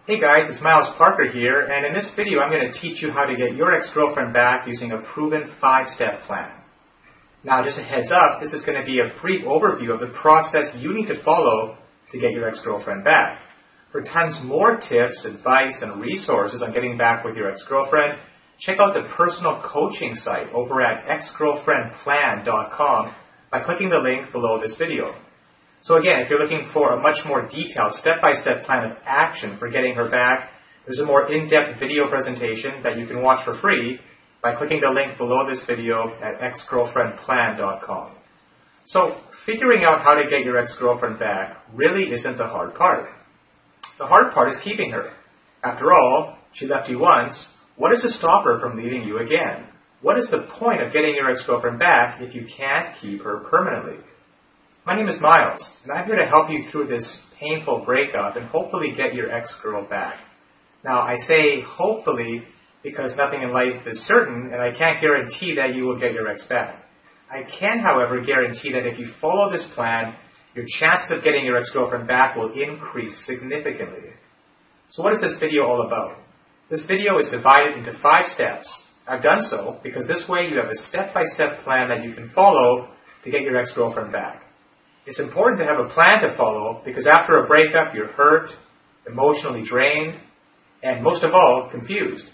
Hey guys, it's Miles Parker here, and in this video I'm going to teach you how to get your ex-girlfriend back using a proven 5-step plan. Now just a heads up, this is going to be a brief overview of the process you need to follow to get your ex-girlfriend back. For tons more tips, advice, and resources on getting back with your ex-girlfriend, check out the personal coaching site over at exgirlfriendplan.com by clicking the link below this video. So again, if you're looking for a much more detailed step-by-step plan of action for getting her back, there's a more in-depth video presentation that you can watch for free by clicking the link below this video at exgirlfriendplan.com. So figuring out how to get your ex-girlfriend back really isn't the hard part. The hard part is keeping her. After all, she left you once. What is to stop her from leaving you again? What is the point of getting your ex-girlfriend back if you can't keep her permanently? My name is Miles, and I'm here to help you through this painful breakup and hopefully get your ex-girl back. Now, I say hopefully because nothing in life is certain, and I can't guarantee that you will get your ex back. I can, however, guarantee that if you follow this plan, your chances of getting your ex-girlfriend back will increase significantly. So what is this video all about? This video is divided into 5 steps. I've done so because this way you have a step-by-step plan that you can follow to get your ex-girlfriend back. It's important to have a plan to follow because after a breakup, you're hurt, emotionally drained, and most of all, confused.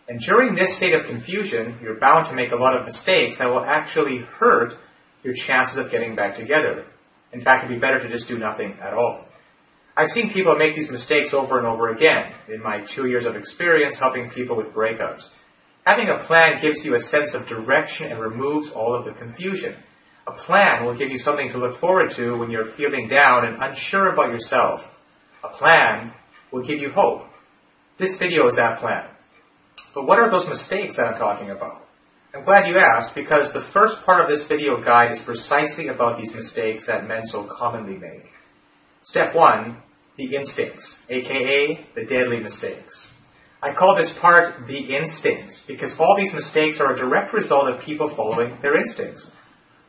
And during this state of confusion, you're bound to make a lot of mistakes that will actually hurt your chances of getting back together. In fact, it'd be better to just do nothing at all. I've seen people make these mistakes over and over again in my 2 years of experience helping people with breakups. Having a plan gives you a sense of direction and removes all of the confusion. A plan will give you something to look forward to when you're feeling down and unsure about yourself. A plan will give you hope. This video is that plan. But what are those mistakes that I'm talking about? I'm glad you asked because the first part of this video guide is precisely about these mistakes that men so commonly make. Step 1, the instincts, aka the deadly mistakes. I call this part the instincts because all these mistakes are a direct result of people following their instincts.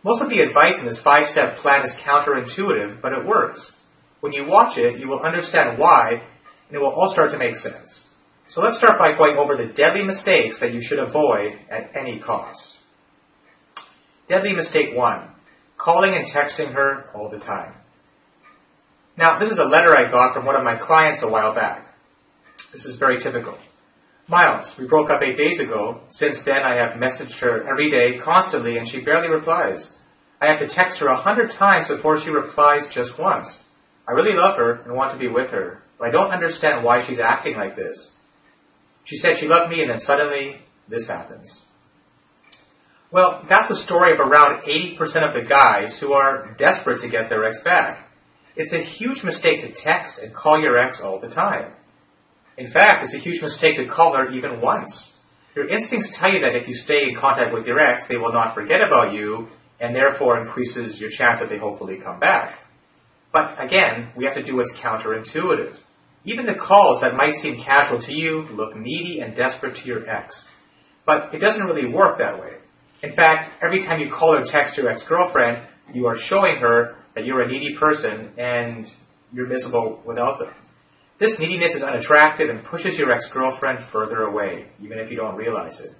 Most of the advice in this 5-step plan is counterintuitive, but it works. When you watch it, you will understand why, and it will all start to make sense. So let's start by going over the deadly mistakes that you should avoid at any cost. Deadly mistake 1, calling and texting her all the time. Now, this is a letter I got from one of my clients a while back. This is very typical. Miles, we broke up 8 days ago. Since then, I have messaged her every day, constantly, and she barely replies. I have to text her 100 times before she replies just once. I really love her and want to be with her, but I don't understand why she's acting like this. She said she loved me, and then suddenly, this happens. Well, that's the story of around 80% of the guys who are desperate to get their ex back. It's a huge mistake to text and call your ex all the time. In fact, it's a huge mistake to call her even once. Your instincts tell you that if you stay in contact with your ex, they will not forget about you, and therefore increases your chance that they hopefully come back. But again, we have to do what's counterintuitive. Even the calls that might seem casual to you look needy and desperate to your ex. But it doesn't really work that way. In fact, every time you call or text your ex-girlfriend, you are showing her that you're a needy person and you're miserable without them. This neediness is unattractive and pushes your ex-girlfriend further away, even if you don't realize it.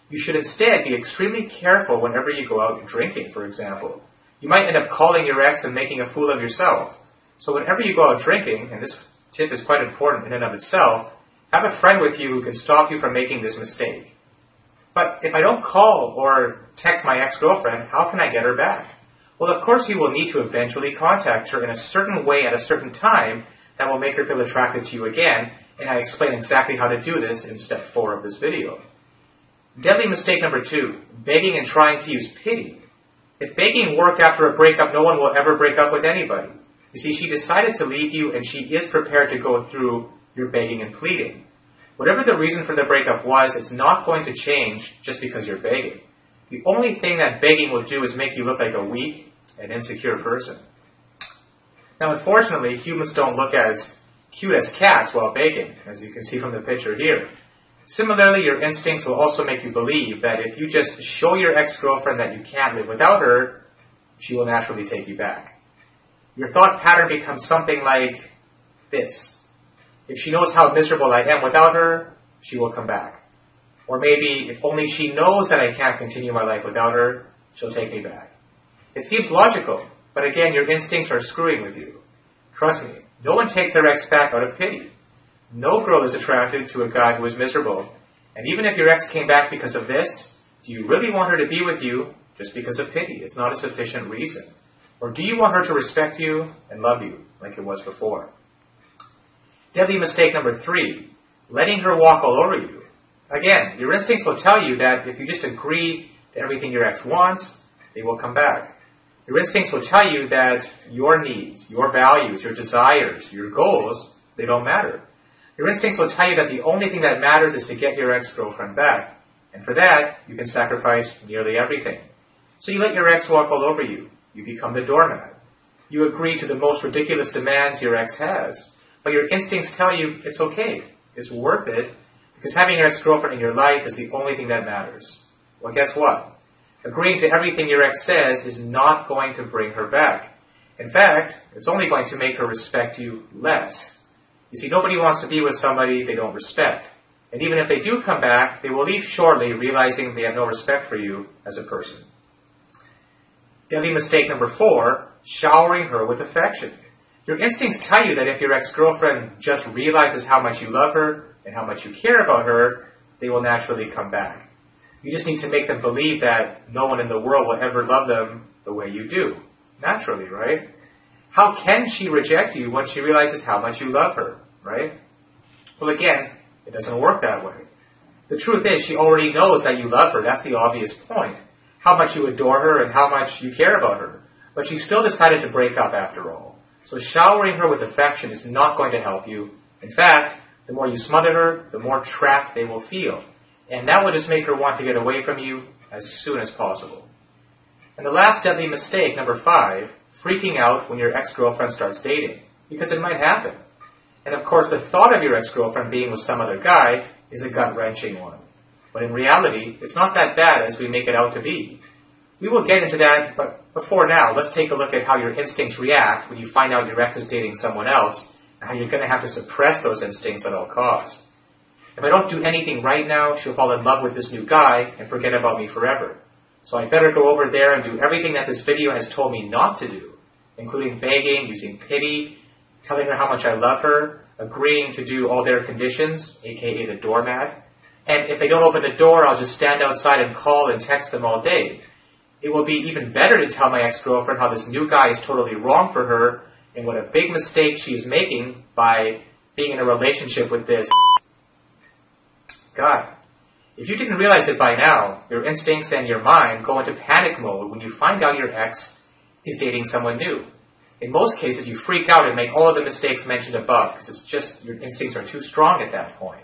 You should instead be extremely careful whenever you go out drinking, for example. You might end up calling your ex and making a fool of yourself. So whenever you go out drinking, and this tip is quite important in and of itself, have a friend with you who can stop you from making this mistake. But if I don't call or text my ex-girlfriend, how can I get her back? Well, of course you will need to eventually contact her in a certain way at a certain time that will make her feel attracted to you again, and I explain exactly how to do this in step 4 of this video. Deadly mistake number 2, begging and trying to use pity. If begging worked after a breakup, no one will ever break up with anybody. You see, she decided to leave you, and she is prepared to go through your begging and pleading. Whatever the reason for the breakup was, it's not going to change just because you're begging. The only thing that begging will do is make you look like a weak and insecure person. Now, unfortunately, humans don't look as cute as cats while begging, as you can see from the picture here. Similarly, your instincts will also make you believe that if you just show your ex-girlfriend that you can't live without her, she will naturally take you back. Your thought pattern becomes something like this. If she knows how miserable I am without her, she will come back. Or maybe if only she knows that I can't continue my life without her, she'll take me back. It seems logical, but again, your instincts are screwing with you. Trust me, no one takes their ex back out of pity. No girl is attracted to a guy who is miserable. And even if your ex came back because of this, do you really want her to be with you just because of pity? It's not a sufficient reason. Or do you want her to respect you and love you like it was before? Deadly mistake number 3, letting her walk all over you. Again, your instincts will tell you that if you just agree to everything your ex wants, they will come back. Your instincts will tell you that your needs, your values, your desires, your goals, they don't matter. Your instincts will tell you that the only thing that matters is to get your ex-girlfriend back. And for that, you can sacrifice nearly everything. So you let your ex walk all over you. You become the doormat. You agree to the most ridiculous demands your ex has. But your instincts tell you it's okay. It's worth it. Because having your ex-girlfriend in your life is the only thing that matters. Well, guess what? Agreeing to everything your ex says is not going to bring her back. In fact, it's only going to make her respect you less. You see, nobody wants to be with somebody they don't respect. And even if they do come back, they will leave shortly, realizing they have no respect for you as a person. Deadly mistake number 4, showering her with affection. Your instincts tell you that if your ex-girlfriend just realizes how much you love her and how much you care about her, they will naturally come back. You just need to make them believe that no one in the world will ever love them the way you do. Naturally, right? How can she reject you when she realizes how much you love her, right? Well, again, it doesn't work that way. The truth is, she already knows that you love her. That's the obvious point. How much you adore her and how much you care about her. But she still decided to break up after all. So showering her with affection is not going to help you. In fact, the more you smother her, the more trapped they will feel. And that will just make her want to get away from you as soon as possible. And the last deadly mistake, number 5, freaking out when your ex-girlfriend starts dating. Because it might happen. And of course, the thought of your ex-girlfriend being with some other guy is a gut-wrenching one. But in reality, it's not that bad as we make it out to be. We will get into that, but before now, let's take a look at how your instincts react when you find out your ex is dating someone else, and how you're going to have to suppress those instincts at all costs. If I don't do anything right now, she'll fall in love with this new guy and forget about me forever. So I better go over there and do everything that this video has told me not to do, including begging, using pity, telling her how much I love her, agreeing to do all their conditions, aka the doormat. And if they don't open the door, I'll just stand outside and call and text them all day. It will be even better to tell my ex-girlfriend how this new guy is totally wrong for her and what a big mistake she is making by being in a relationship with this guy. If you didn't realize it by now, your instincts and your mind go into panic mode when you find out your ex is dating someone new. In most cases, you freak out and make all of the mistakes mentioned above because it's just your instincts are too strong at that point.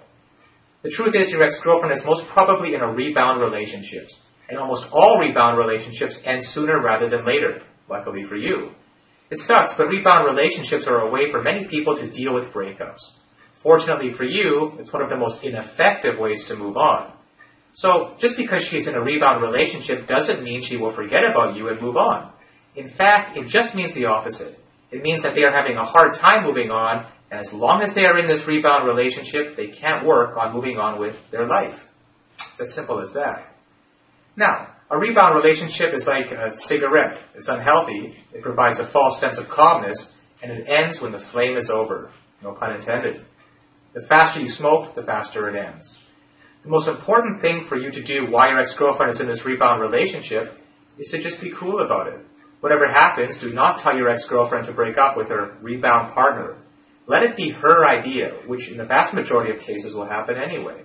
The truth is your ex-girlfriend is most probably in a rebound relationship. And almost all rebound relationships end sooner rather than later, luckily for you. It sucks, but rebound relationships are a way for many people to deal with breakups. Fortunately for you, it's one of the most ineffective ways to move on. So, just because she's in a rebound relationship doesn't mean she will forget about you and move on. In fact, it just means the opposite. It means that they are having a hard time moving on, and as long as they are in this rebound relationship, they can't work on moving on with their life. It's as simple as that. Now, a rebound relationship is like a cigarette. It's unhealthy, it provides a false sense of calmness, and it ends when the flame is over. No pun intended. The faster you smoke, the faster it ends. The most important thing for you to do while your ex-girlfriend is in this rebound relationship is to just be cool about it. Whatever happens, do not tell your ex-girlfriend to break up with her rebound partner. Let it be her idea, which in the vast majority of cases will happen anyway.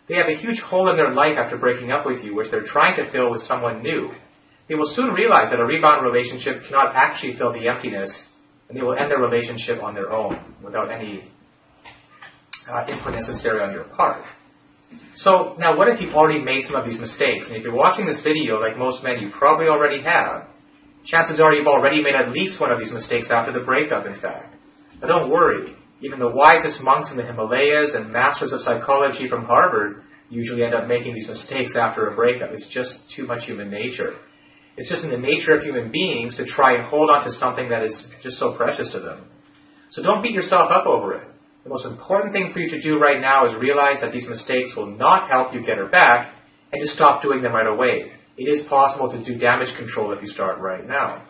They have a huge hole in their life after breaking up with you, which they're trying to fill with someone new. They will soon realize that a rebound relationship cannot actually fill the emptiness, and they will end their relationship on their own, without any input necessary on your part. So, now what if you've already made some of these mistakes? And if you're watching this video, like most men, you probably already have. Chances are you've already made at least one of these mistakes after the breakup, in fact. But don't worry. Even the wisest monks in the Himalayas and masters of psychology from Harvard usually end up making these mistakes after a breakup. It's just too much human nature. It's just in the nature of human beings to try and hold on to something that is just so precious to them. So don't beat yourself up over it. The most important thing for you to do right now is realize that these mistakes will not help you get her back, and to stop doing them right away. It is possible to do damage control if you start right now.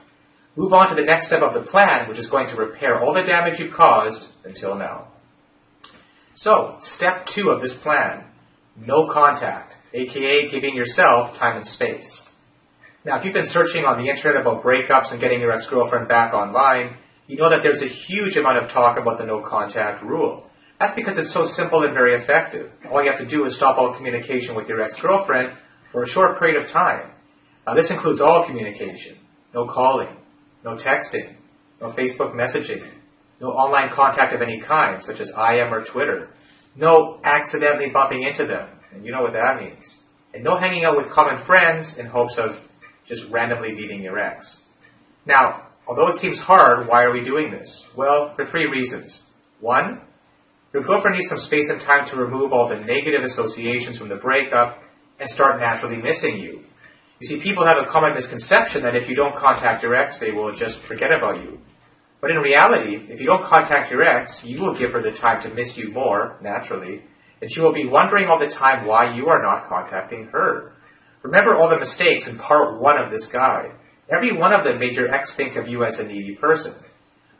Move on to the next step of the plan, which is going to repair all the damage you've caused until now. So, step 2 of this plan, no contact, aka giving yourself time and space. Now, if you've been searching on the internet about breakups and getting your ex-girlfriend back online, you know that there's a huge amount of talk about the no contact rule. That's because it's so simple and very effective. All you have to do is stop all communication with your ex-girlfriend for a short period of time. Now, this includes all communication, no calling, no texting, no Facebook messaging, no online contact of any kind, such as IM or Twitter, no accidentally bumping into them, and you know what that means, and no hanging out with common friends in hopes of just randomly meeting your ex. Now, although it seems hard, why are we doing this? Well, for 3 reasons. 1, your girlfriend needs some space and time to remove all the negative associations from the breakup and start naturally missing you. You see, people have a common misconception that if you don't contact your ex, they will just forget about you. But in reality, if you don't contact your ex, you will give her the time to miss you more, naturally, and she will be wondering all the time why you are not contacting her. Remember all the mistakes in part 1 of this guide. Every one of them made your ex think of you as a needy person.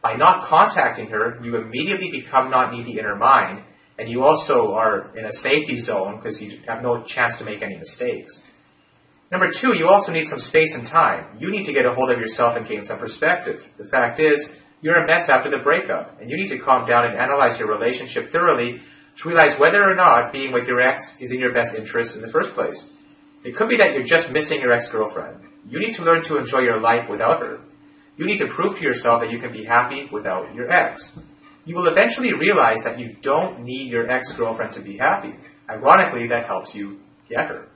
By not contacting her, you immediately become not needy in her mind, and you also are in a safety zone because you have no chance to make any mistakes. Number 2, you also need some space and time. You need to get a hold of yourself and gain some perspective. The fact is, you're a mess after the breakup, and you need to calm down and analyze your relationship thoroughly to realize whether or not being with your ex is in your best interest in the first place. It could be that you're just missing your ex-girlfriend. You need to learn to enjoy your life without her. You need to prove to yourself that you can be happy without your ex. You will eventually realize that you don't need your ex-girlfriend to be happy. Ironically, that helps you get her.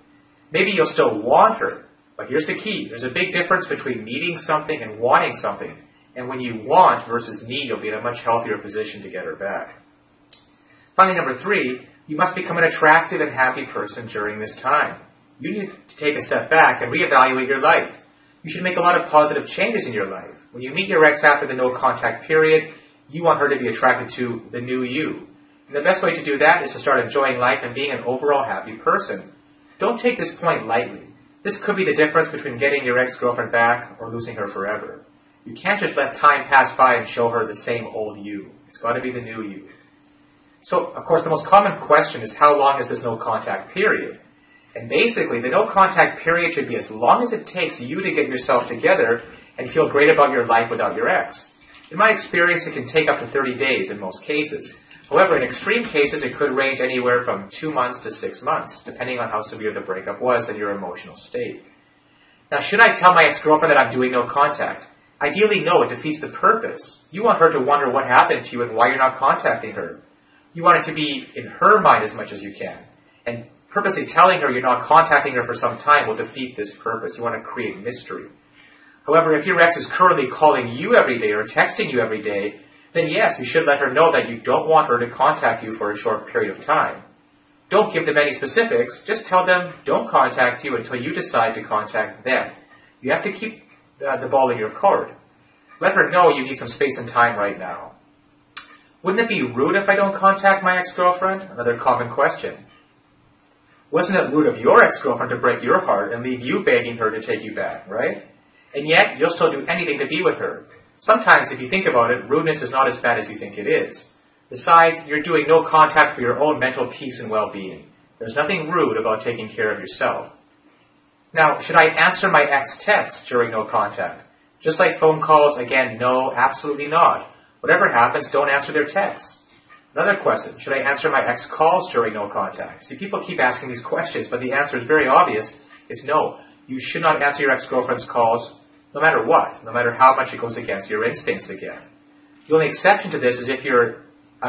Maybe you'll still want her, but here's the key. There's a big difference between needing something and wanting something. And when you want versus need, you'll be in a much healthier position to get her back. Finally, number 3, you must become an attractive and happy person during this time. You need to take a step back and reevaluate your life. You should make a lot of positive changes in your life. When you meet your ex after the no contact period, you want her to be attracted to the new you. And the best way to do that is to start enjoying life and being an overall happy person. Don't take this point lightly. This could be the difference between getting your ex-girlfriend back or losing her forever. You can't just let time pass by and show her the same old you. It's got to be the new you. So, of course, the most common question is how long is this no contact period? And basically, the no contact period should be as long as it takes you to get yourself together and feel great about your life without your ex. In my experience, it can take up to 30 days in most cases. However, in extreme cases, it could range anywhere from 2 months to 6 months, depending on how severe the breakup was and your emotional state. Now, should I tell my ex-girlfriend that I'm doing no contact? Ideally, no, it defeats the purpose. You want her to wonder what happened to you and why you're not contacting her. You want it to be in her mind as much as you can. And purposely telling her you're not contacting her for some time will defeat this purpose. You want to create mystery. However, if your ex is currently calling you every day or texting you every day, then yes, you should let her know that you don't want her to contact you for a short period of time. Don't give them any specifics. Just tell them don't contact you until you decide to contact them. You have to keep the ball in your court. Let her know you need some space and time right now. Wouldn't it be rude if I don't contact my ex-girlfriend? Another common question. Wasn't it rude of your ex-girlfriend to break your heart and leave you begging her to take you back, right? And yet, you'll still do anything to be with her. Sometimes, if you think about it, rudeness is not as bad as you think it is. Besides, you're doing no contact for your own mental peace and well-being. There's nothing rude about taking care of yourself. Now, should I answer my ex texts during no contact? Just like phone calls, again, no, absolutely not. Whatever happens, don't answer their texts. Another question, should I answer my ex calls during no contact? See, people keep asking these questions, but the answer is very obvious. It's no. You should not answer your ex-girlfriend's calls no matter what, no matter how much it goes against your instincts again. The only exception to this is if you're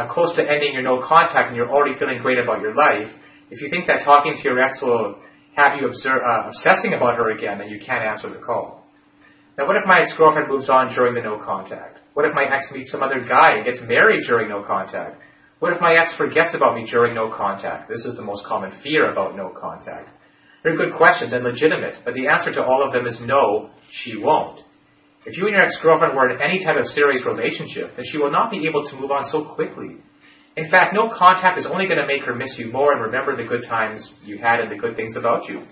close to ending your no contact and you're already feeling great about your life. If you think that talking to your ex will have you obsessing about her again, then you can't answer the call. Now, what if my ex-girlfriend moves on during the no contact? What if my ex meets some other guy and gets married during no contact? What if my ex forgets about me during no contact? This is the most common fear about no contact. They're good questions and legitimate, but the answer to all of them is no, she won't. If you and your ex-girlfriend were in any type of serious relationship, then she will not be able to move on so quickly. In fact, no contact is only going to make her miss you more and remember the good times you had and the good things about you.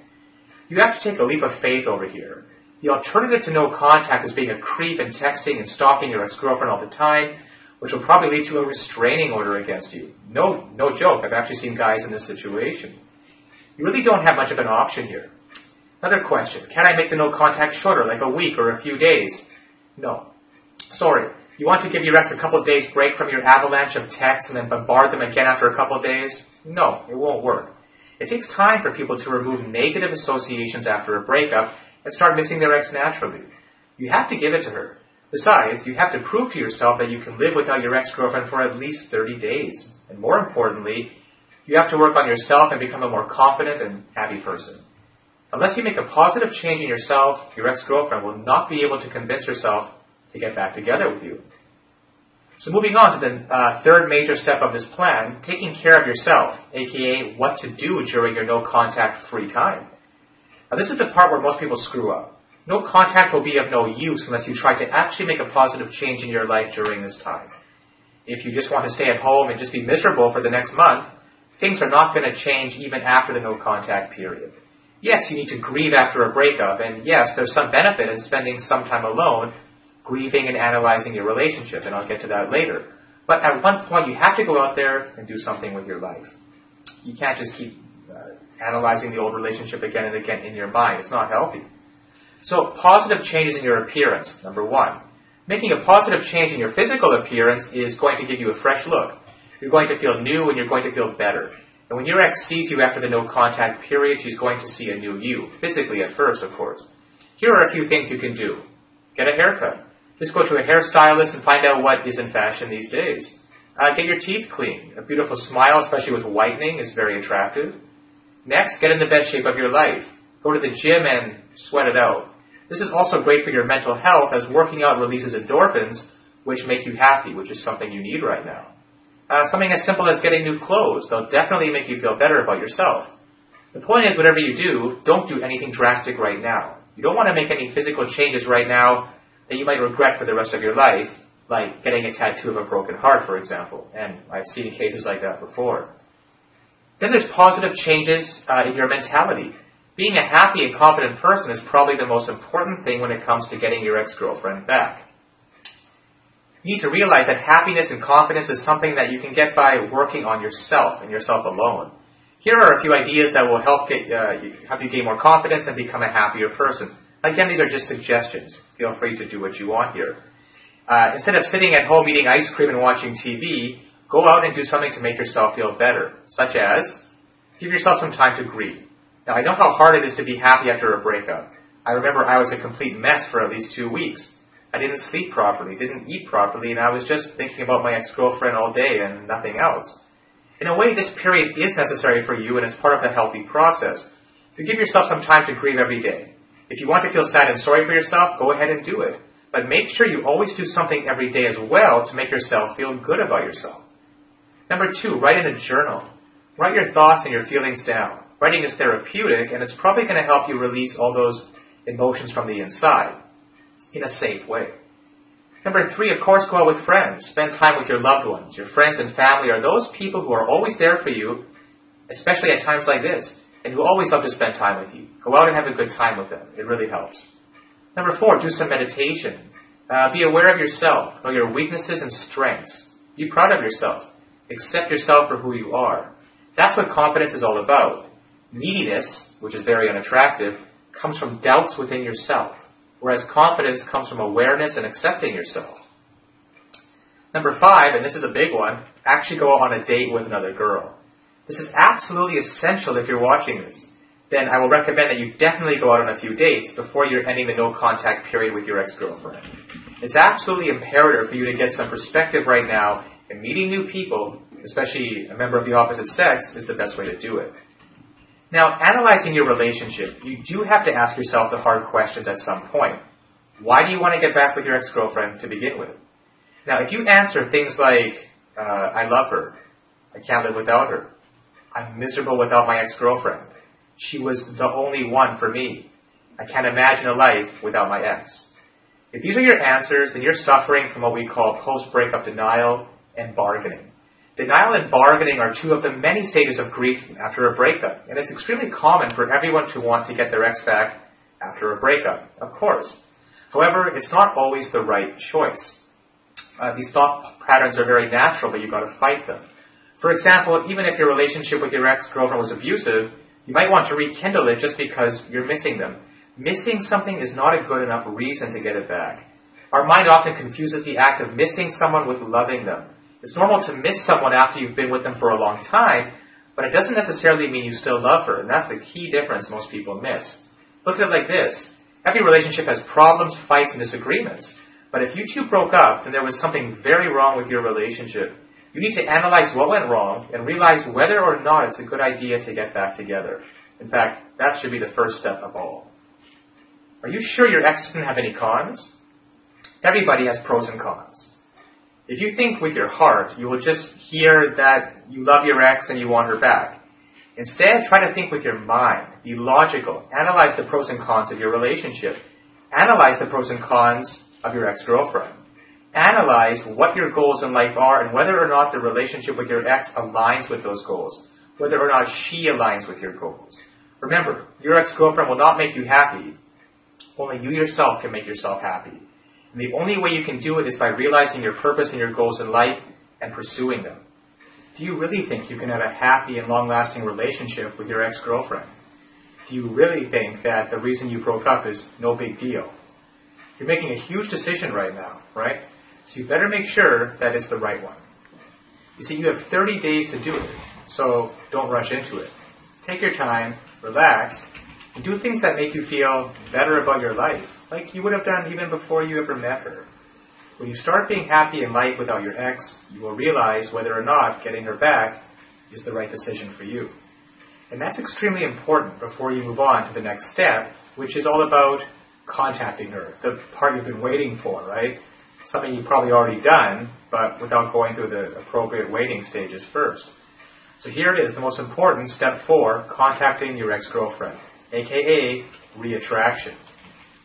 You have to take a leap of faith over here. The alternative to no contact is being a creep and texting and stalking your ex-girlfriend all the time, which will probably lead to a restraining order against you. No joke, I've actually seen guys in this situation. You really don't have much of an option here. Another question, can I make the no contact shorter, like a week or a few days? No. Sorry. You want to give your ex a couple of days break from your avalanche of texts and then bombard them again after a couple of days? No, it won't work. It takes time for people to remove negative associations after a breakup and start missing their ex naturally. You have to give it to her. Besides, you have to prove to yourself that you can live without your ex-girlfriend for at least 30 days. And more importantly, you have to work on yourself and become a more confident and happy person. Unless you make a positive change in yourself, your ex-girlfriend will not be able to convince herself to get back together with you. So moving on to the third major step of this plan, taking care of yourself, aka what to do during your no-contact free time. Now this is the part where most people screw up. No contact will be of no use unless you try to actually make a positive change in your life during this time. If you just want to stay at home and just be miserable for the next month, things are not going to change even after the no-contact period. Yes, you need to grieve after a breakup, and yes, there's some benefit in spending some time alone, grieving and analyzing your relationship, and I'll get to that later. But at one point, you have to go out there and do something with your life. You can't just keep analyzing the old relationship again and again in your mind. It's not healthy. So, positive changes in your appearance, number one. Making a positive change in your physical appearance is going to give you a fresh look. You're going to feel new and you're going to feel better. And when your ex sees you after the no-contact period, she's going to see a new you. Physically at first, of course. Here are a few things you can do. Get a haircut. Just go to a hairstylist and find out what is in fashion these days. Get your teeth cleaned. A beautiful smile, especially with whitening, is very attractive. Next, get in the best shape of your life. Go to the gym and sweat it out. This is also great for your mental health, as working out releases endorphins, which make you happy, which is something you need right now. Something as simple as getting new clothes. They'll definitely make you feel better about yourself. The point is, whatever you do, don't do anything drastic right now. You don't want to make any physical changes right now that you might regret for the rest of your life, like getting a tattoo of a broken heart, for example. And I've seen cases like that before. Then there's positive changes in your mentality. Being a happy and confident person is probably the most important thing when it comes to getting your ex-girlfriend back. You need to realize that happiness and confidence is something that you can get by working on yourself and yourself alone. Here are a few ideas that will help you gain more confidence and become a happier person. Again, these are just suggestions. Feel free to do what you want here. Instead of sitting at home eating ice cream and watching TV, go out and do something to make yourself feel better, such as give yourself some time to grieve. Now, I know how hard it is to be happy after a breakup. I remember I was a complete mess for at least 2 weeks. I didn't sleep properly, didn't eat properly, and I was just thinking about my ex-girlfriend all day and nothing else. In a way, this period is necessary for you and it's part of the healthy process. You give yourself some time to grieve every day. If you want to feel sad and sorry for yourself, go ahead and do it. But make sure you always do something every day as well to make yourself feel good about yourself. Number 2, write in a journal. Write your thoughts and your feelings down. Writing is therapeutic, and it's probably going to help you release all those emotions from the inside in a safe way. Number 3, of course, go out with friends. Spend time with your loved ones. Your friends and family are those people who are always there for you, especially at times like this, and who always love to spend time with you. Go out and have a good time with them. It really helps. Number 4, do some meditation. Be aware of yourself. Know your weaknesses and strengths. Be proud of yourself. Accept yourself for who you are. That's what confidence is all about. Neediness, which is very unattractive, comes from doubts within yourself, whereas confidence comes from awareness and accepting yourself. Number 5, and this is a big one, actually go on a date with another girl. This is absolutely essential if you're watching this. Then I will recommend that you definitely go out on a few dates before you're ending the no-contact period with your ex-girlfriend. It's absolutely imperative for you to get some perspective right now, and meeting new people, especially a member of the opposite sex, is the best way to do it. Now, analyzing your relationship, you do have to ask yourself the hard questions at some point. Why do you want to get back with your ex-girlfriend to begin with? Now, if you answer things like, I love her, I can't live without her, I'm miserable without my ex-girlfriend, she was the only one for me, I can't imagine a life without my ex. If these are your answers, then you're suffering from what we call post-breakup denial and bargaining. Denial and bargaining are two of the many stages of grief after a breakup, and it's extremely common for everyone to want to get their ex back after a breakup, of course. However, it's not always the right choice. These thought patterns are very natural, but you've got to fight them. For example, even if your relationship with your ex-girlfriend was abusive, you might want to rekindle it just because you're missing them. Missing something is not a good enough reason to get it back. Our mind often confuses the act of missing someone with loving them. It's normal to miss someone after you've been with them for a long time, but it doesn't necessarily mean you still love her, and that's the key difference most people miss. Look at it like this. Every relationship has problems, fights, and disagreements. But if you two broke up and there was something very wrong with your relationship, you need to analyze what went wrong and realize whether or not it's a good idea to get back together. In fact, that should be the first step of all. Are you sure your ex didn't have any cons? Everybody has pros and cons. If you think with your heart, you will just hear that you love your ex and you want her back. Instead, try to think with your mind. Be logical. Analyze the pros and cons of your relationship. Analyze the pros and cons of your ex-girlfriend. Analyze what your goals in life are and whether or not the relationship with your ex aligns with those goals. Whether or not she aligns with your goals. Remember, your ex-girlfriend will not make you happy. Only you yourself can make yourself happy. And the only way you can do it is by realizing your purpose and your goals in life and pursuing them. Do you really think you can have a happy and long-lasting relationship with your ex-girlfriend? Do you really think that the reason you broke up is no big deal? You're making a huge decision right now, right? So you better make sure that it's the right one. You see, you have 30 days to do it, so don't rush into it. Take your time, relax, and do things that make you feel better about your life, like you would have done even before you ever met her. When you start being happy in life without your ex, you will realize whether or not getting her back is the right decision for you. And that's extremely important before you move on to the next step, which is all about contacting her, the part you've been waiting for, right? Something you've probably already done, but without going through the appropriate waiting stages first. So here it is, the most important, step 4, contacting your ex-girlfriend, aka reattraction.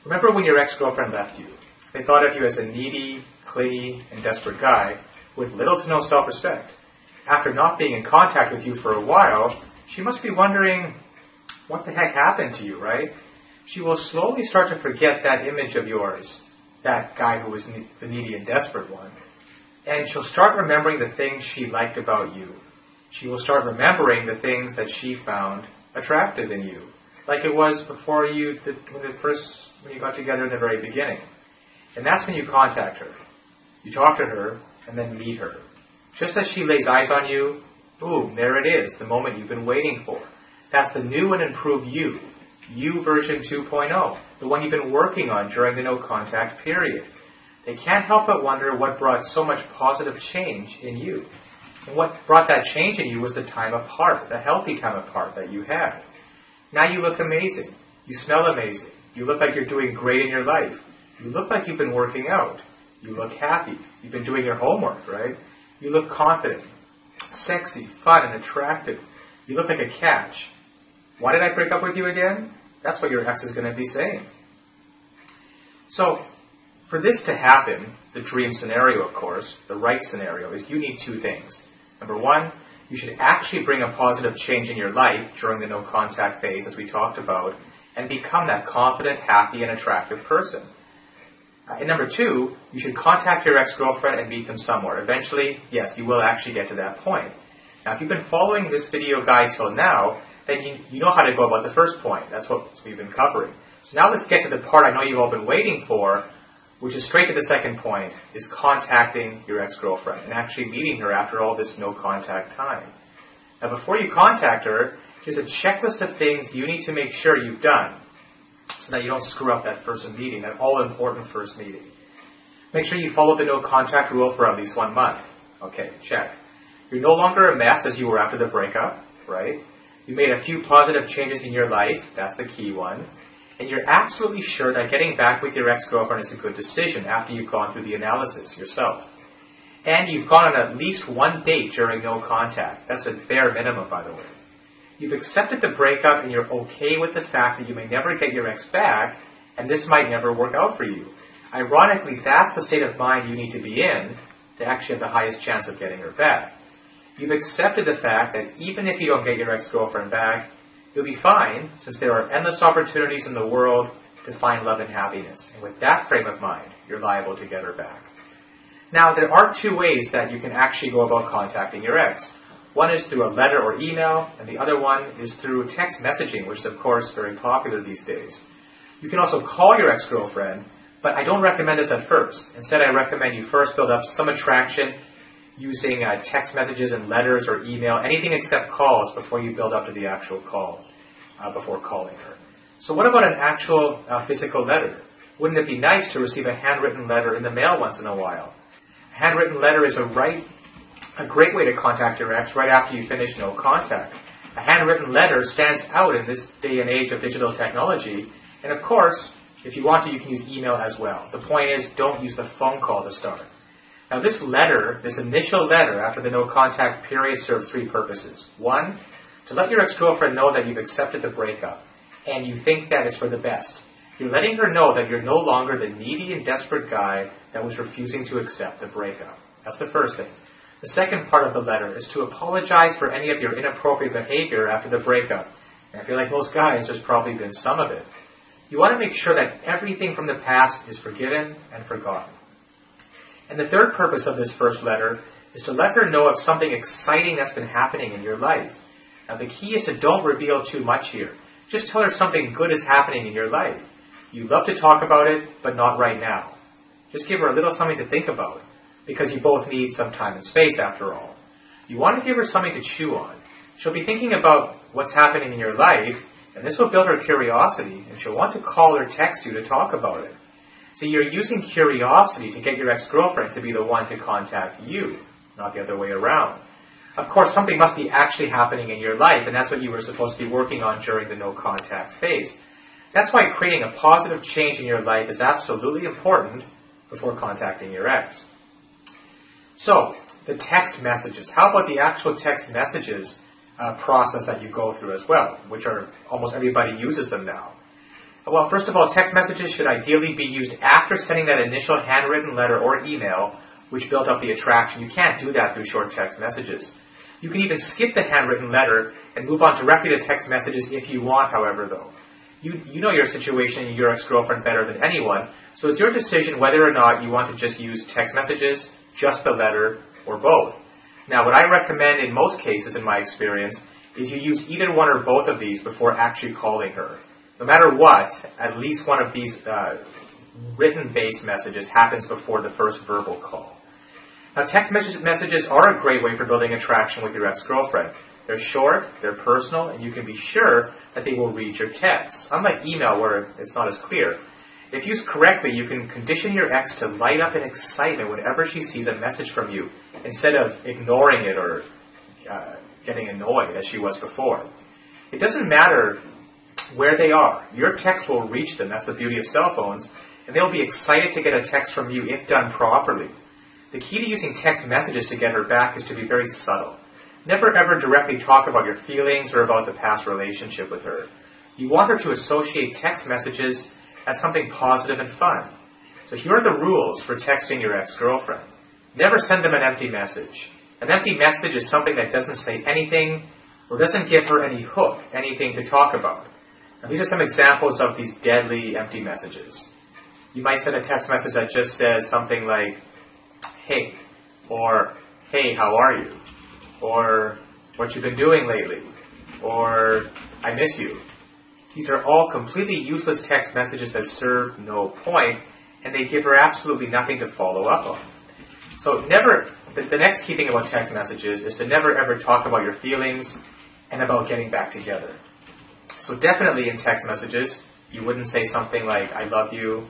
Remember when your ex-girlfriend left you? They thought of you as a needy, clingy, and desperate guy with little to no self-respect. After not being in contact with you for a while, she must be wondering, what the heck happened to you, right? She will slowly start to forget that image of yours, that guy who was the needy and desperate one. And she'll start remembering the things she liked about you. She will start remembering the things that she found attractive in you, like it was before when you got together in the very beginning. And that's when you contact her. You talk to her, and then meet her. Just as she lays eyes on you, boom, there it is, the moment you've been waiting for. That's the new and improved you. You version 2.0, the one you've been working on during the no contact period. They can't help but wonder what brought so much positive change in you. And what brought that change in you was the time apart, the healthy time apart that you had. Now you look amazing. You smell amazing. You look like you're doing great in your life. You look like you've been working out. You look happy. You've been doing your homework, right? You look confident, sexy, fun, and attractive. You look like a catch. Why did I break up with you again? That's what your ex is going to be saying. So, for this to happen, the dream scenario, of course, the right scenario, is you need 2 things. Number 1, you should actually bring a positive change in your life during the no contact phase, as we talked about, and become that confident, happy, and attractive person. And number 2, you should contact your ex-girlfriend and meet them somewhere. Eventually, yes, you will actually get to that point. Now, if you've been following this video guide till now, then you know how to go about the first point. That's what we've been covering. So now let's get to the part I know you've all been waiting for, which is straight to the second point, is contacting your ex-girlfriend and actually meeting her after all this no contact time. Now, before you contact her, there's a checklist of things you need to make sure you've done, so that you don't screw up that first meeting, that all-important first meeting. Make sure you follow the no contact rule for at least 1 month. Okay, check. You're no longer a mess as you were after the breakup, right? You made a few positive changes in your life, that's the key one. And you're absolutely sure that getting back with your ex-girlfriend is a good decision after you've gone through the analysis yourself. And you've gone on at least 1 date during no contact. That's a bare minimum, by the way. You've accepted the breakup and you're okay with the fact that you may never get your ex back, and this might never work out for you. Ironically, that's the state of mind you need to be in to actually have the highest chance of getting her back. You've accepted the fact that even if you don't get your ex-girlfriend back, you'll be fine, since there are endless opportunities in the world to find love and happiness. And with that frame of mind, you're liable to get her back. Now, there are two ways that you can actually go about contacting your ex. One is through a letter or email, and the other one is through text messaging, which is, of course, very popular these days. You can also call your ex-girlfriend, but I don't recommend this at first. Instead, I recommend you first build up some attraction using text messages and letters or email, anything except calls, before you build up to the actual call, before calling her. So what about an actual physical letter? Wouldn't it be nice to receive a handwritten letter in the mail once in a while? A handwritten letter is a great way to contact your ex right after you finish no contact. A handwritten letter stands out in this day and age of digital technology, and of course, if you want to, you can use email as well. The point is, don't use the phone call to start. Now this letter, this initial letter after the no contact period, serves three purposes. One, to let your ex-girlfriend know that you've accepted the breakup, and you think that it's for the best. You're letting her know that you're no longer the needy and desperate guy that was refusing to accept the breakup. That's the first thing. The second part of the letter is to apologize for any of your inappropriate behavior after the breakup. And I feel like most guys, there's probably been some of it. You want to make sure that everything from the past is forgiven and forgotten. And the third purpose of this first letter is to let her know of something exciting that's been happening in your life. Now the key is to don't reveal too much here. Just tell her something good is happening in your life. You love to talk about it, but not right now. Just give her a little something to think about, because you both need some time and space after all. You want to give her something to chew on. She'll be thinking about what's happening in your life, and this will build her curiosity, and she'll want to call or text you to talk about it. See, you're using curiosity to get your ex-girlfriend to be the one to contact you, not the other way around. Of course, something must be actually happening in your life, and that's what you were supposed to be working on during the no-contact phase. That's why creating a positive change in your life is absolutely important before contacting your ex. So, the text messages. How about the actual text messages process that you go through as well, which are almost everybody uses them now? Well, first of all, text messages should ideally be used after sending that initial handwritten letter or email, which built up the attraction. You can't do that through short text messages. You can even skip the handwritten letter and move on directly to text messages if you want, however, though. You know your situation and your ex-girlfriend better than anyone, so it's your decision whether or not you want to just use text messages, just the letter, or both. Now, what I recommend in most cases, in my experience, is you use either one or both of these before actually calling her. No matter what, at least one of these written-based messages happens before the first verbal call. Now, text messages are a great way for building attraction with your ex-girlfriend. They're short, they're personal, and you can be sure that they will read your texts. Unlike email, where it's not as clear. If used correctly, you can condition your ex to light up in excitement whenever she sees a message from you, instead of ignoring it or getting annoyed as she was before. It doesn't matter where they are. Your text will reach them. That's the beauty of cell phones. And they'll be excited to get a text from you if done properly. The key to using text messages to get her back is to be very subtle. Never ever directly talk about your feelings or about the past relationship with her. You want her to associate text messages as something positive and fun. So here are the rules for texting your ex-girlfriend. Never send them an empty message. An empty message is something that doesn't say anything or doesn't give her any hook, anything to talk about. Now, these are some examples of these deadly empty messages. You might send a text message that just says something like, hey, or hey, how are you? Or what you've been doing lately? Or I miss you. These are all completely useless text messages that serve no point, and they give her absolutely nothing to follow up on. So the next key thing about text messages is to never ever talk about your feelings and about getting back together. So definitely in text messages, you wouldn't say something like, I love you,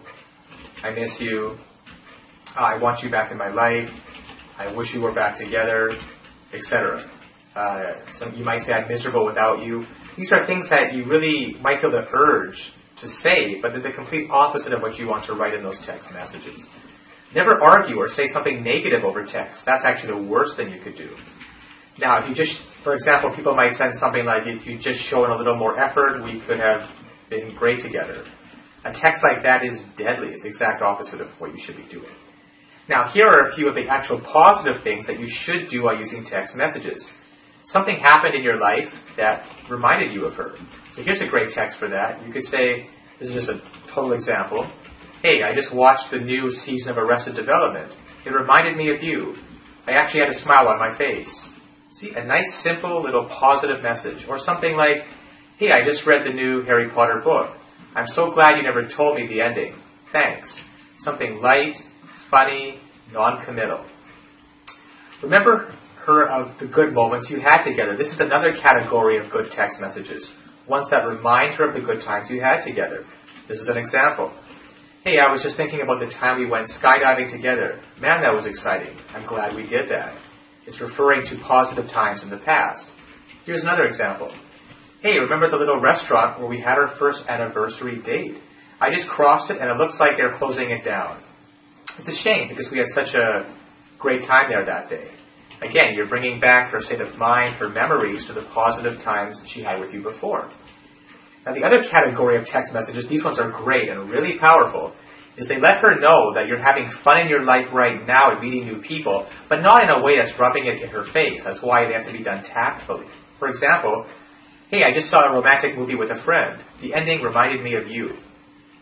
I miss you, I want you back in my life, I wish you were back together, etc. You might say, I'm miserable without you. These are things that you really might feel the urge to say, but they're the complete opposite of what you want to write in those text messages. Never argue or say something negative over text. That's actually the worst thing you could do. Now, if you just, for example, people might send something like, if you just show in a little more effort, we could have been great together. A text like that is deadly. It's the exact opposite of what you should be doing. Now, here are a few of the actual positive things that you should do while using text messages. Something happened in your life that reminded you of her. So here's a great text for that. You could say, this is just a total example, "Hey, I just watched the new season of Arrested Development. It reminded me of you. I actually had a smile on my face." See, a nice, simple, little positive message. Or something like, "Hey, I just read the new Harry Potter book. I'm so glad you never told me the ending. Thanks." Something light, funny, non-committal. Remember her of the good moments you had together. This is another category of good text messages. Ones that remind her of the good times you had together. This is an example. "Hey, I was just thinking about the time we went skydiving together. Man, that was exciting. I'm glad we did that." It's referring to positive times in the past. Here's another example. "Hey, remember the little restaurant where we had our first anniversary date? I just crossed it and it looks like they're closing it down. It's a shame because we had such a great time there that day." Again, you're bringing back her state of mind, her memories to the positive times she had with you before. Now, the other category of text messages, these ones are great and really powerful, is they let her know that you're having fun in your life right now and meeting new people, but not in a way that's rubbing it in her face. That's why they have to be done tactfully. For example, "Hey, I just saw a romantic movie with a friend. The ending reminded me of you."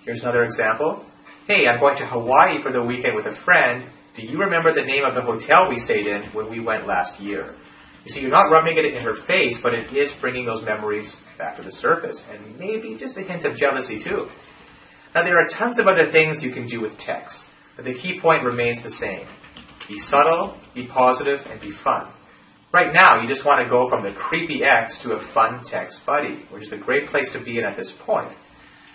Here's another example. "Hey, I'm going to Hawaii for the weekend with a friend. Do you remember the name of the hotel we stayed in when we went last year?" You see, you're not rubbing it in her face, but it is bringing those memories back to the surface, and maybe just a hint of jealousy too. Now, there are tons of other things you can do with text, but the key point remains the same. Be subtle, be positive, and be fun. Right now, you just want to go from the creepy ex to a fun text buddy, which is a great place to be in at this point.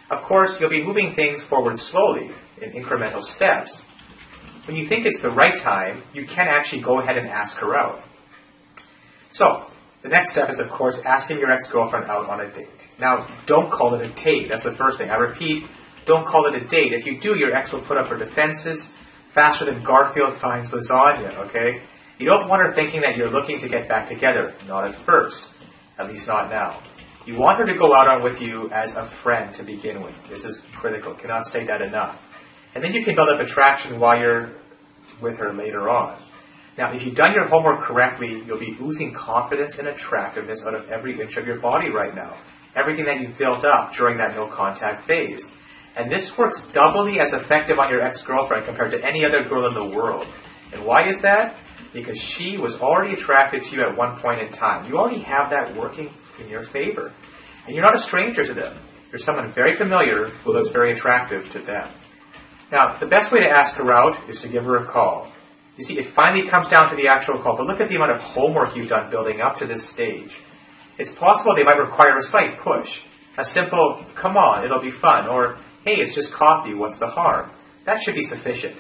Of course, you'll be moving things forward slowly, in incremental steps. When you think it's the right time, you can actually go ahead and ask her out. So, the next step is, of course, asking your ex-girlfriend out on a date. Now, don't call it a date. That's the first thing. I repeat, don't call it a date. If you do, your ex will put up her defenses faster than Garfield finds lasagna, okay? You don't want her thinking that you're looking to get back together. Not at first. At least not now. You want her to go out on with you as a friend to begin with. This is critical. Cannot state that enough. And then you can build up attraction while you're with her later on. Now, if you've done your homework correctly, you'll be oozing confidence and attractiveness out of every inch of your body right now. Everything that you've built up during that no-contact phase. And this works doubly as effective on your ex-girlfriend compared to any other girl in the world. And why is that? Because she was already attracted to you at one point in time. You already have that working in your favor. And you're not a stranger to them. You're someone very familiar who looks very attractive to them. Now, the best way to ask her out is to give her a call. You see, it finally comes down to the actual call, but look at the amount of homework you've done building up to this stage. It's possible they might require a slight push. A simple, "Come on, it'll be fun," or "Hey, it's just coffee, what's the harm?" That should be sufficient.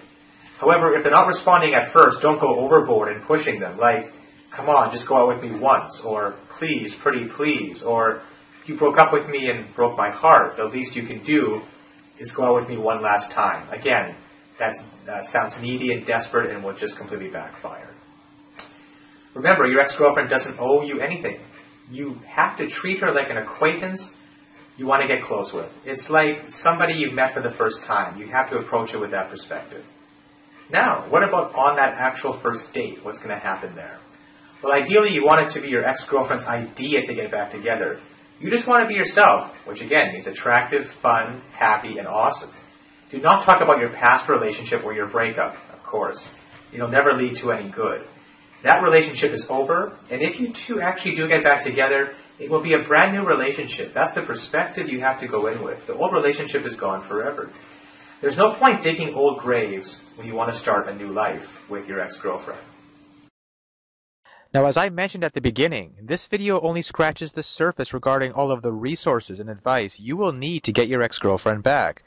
However, if they're not responding at first, don't go overboard in pushing them, like, "Come on, just go out with me once," or "Please, pretty please," or "You broke up with me and broke my heart. The least you can do is go out with me one last time." Again, that sounds needy and desperate and will just completely backfire. Remember, your ex-girlfriend doesn't owe you anything. You have to treat her like an acquaintance you want to get close with. It's like somebody you've met for the first time. You have to approach it with that perspective. Now, what about on that actual first date? What's going to happen there? Well, ideally, you want it to be your ex-girlfriend's idea to get back together. You just want to be yourself, which again means attractive, fun, happy, and awesome. Do not talk about your past relationship or your breakup, of course. It'll never lead to any good. That relationship is over, and if you two actually do get back together, it will be a brand new relationship. That's the perspective you have to go in with. The old relationship is gone forever. There's no point digging old graves when you want to start a new life with your ex-girlfriend. Now, as I mentioned at the beginning, this video only scratches the surface regarding all of the resources and advice you will need to get your ex-girlfriend back.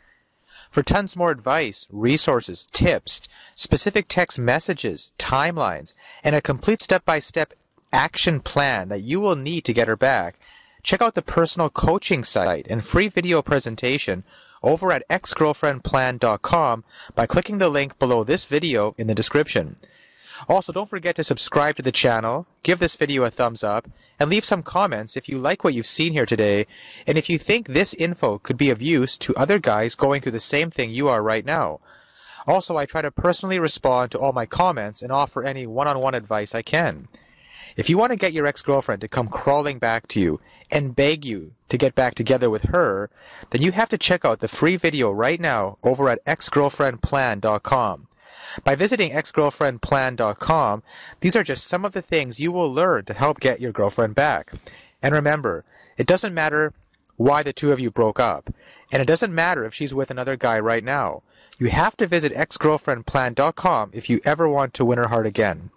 For tons more advice, resources, tips, specific text messages, timelines, and a complete step-by-step action plan that you will need to get her back, check out the personal coaching site and free video presentation over at exgirlfriendplan.com by clicking the link below this video in the description. Also, don't forget to subscribe to the channel, give this video a thumbs up, and leave some comments if you like what you've seen here today, and if you think this info could be of use to other guys going through the same thing you are right now. Also, I try to personally respond to all my comments and offer any one-on-one advice I can. If you want to get your ex-girlfriend to come crawling back to you and beg you to get back together with her, then you have to check out the free video right now over at exgirlfriendplan.com. By visiting exgirlfriendplan.com, these are just some of the things you will learn to help get your girlfriend back. And remember, it doesn't matter why the two of you broke up, and it doesn't matter if she's with another guy right now. You have to visit exgirlfriendplan.com if you ever want to win her heart again.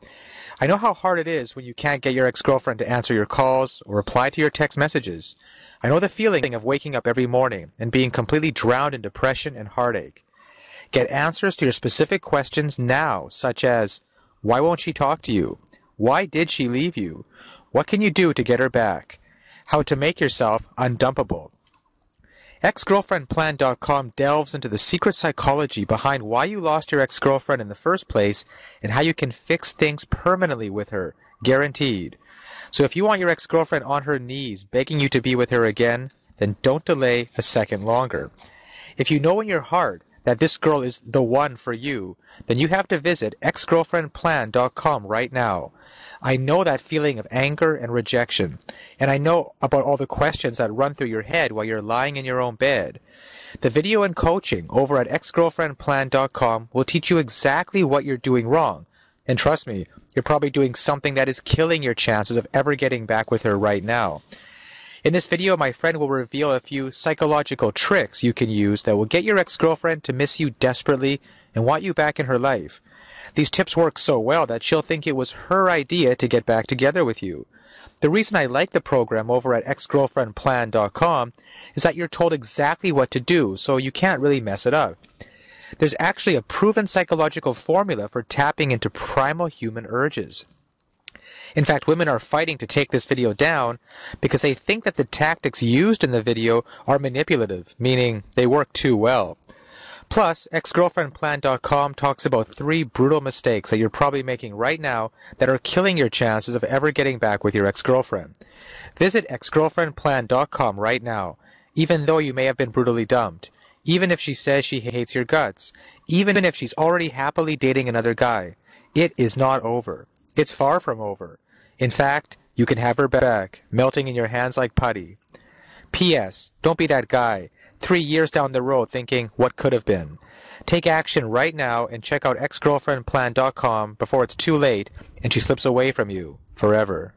I know how hard it is when you can't get your ex-girlfriend to answer your calls or reply to your text messages. I know the feeling of waking up every morning and being completely drowned in depression and heartache. Get answers to your specific questions now, such as, why won't she talk to you? Why did she leave you? What can you do to get her back? How to make yourself undumpable. Exgirlfriendplan.com delves into the secret psychology behind why you lost your ex-girlfriend in the first place and how you can fix things permanently with her, guaranteed. So if you want your ex-girlfriend on her knees begging you to be with her again, then don't delay a second longer. If you know in your heart that this girl is the one for you, then you have to visit exgirlfriendplan.com right now. I know that feeling of anger and rejection, and I know about all the questions that run through your head while you're lying in your own bed. The video and coaching over at exgirlfriendplan.com will teach you exactly what you're doing wrong. And trust me, you're probably doing something that is killing your chances of ever getting back with her right now. In this video, my friend will reveal a few psychological tricks you can use that will get your ex-girlfriend to miss you desperately and want you back in her life. These tips work so well that she'll think it was her idea to get back together with you. The reason I like the program over at exgirlfriendplan.com is that you're told exactly what to do, so you can't really mess it up. There's actually a proven psychological formula for tapping into primal human urges. In fact, women are fighting to take this video down because they think that the tactics used in the video are manipulative, meaning they work too well. Plus, exgirlfriendplan.com talks about 3 brutal mistakes that you're probably making right now that are killing your chances of ever getting back with your ex-girlfriend. Visit exgirlfriendplan.com right now, even though you may have been brutally dumped, even if she says she hates your guts, even if she's already happily dating another guy. It is not over. It's far from over. In fact, you can have her back, melting in your hands like putty. P.S. Don't be that guy, 3 years down the road thinking, what could have been? Take action right now and check out exgirlfriendplan.com before it's too late and she slips away from you forever.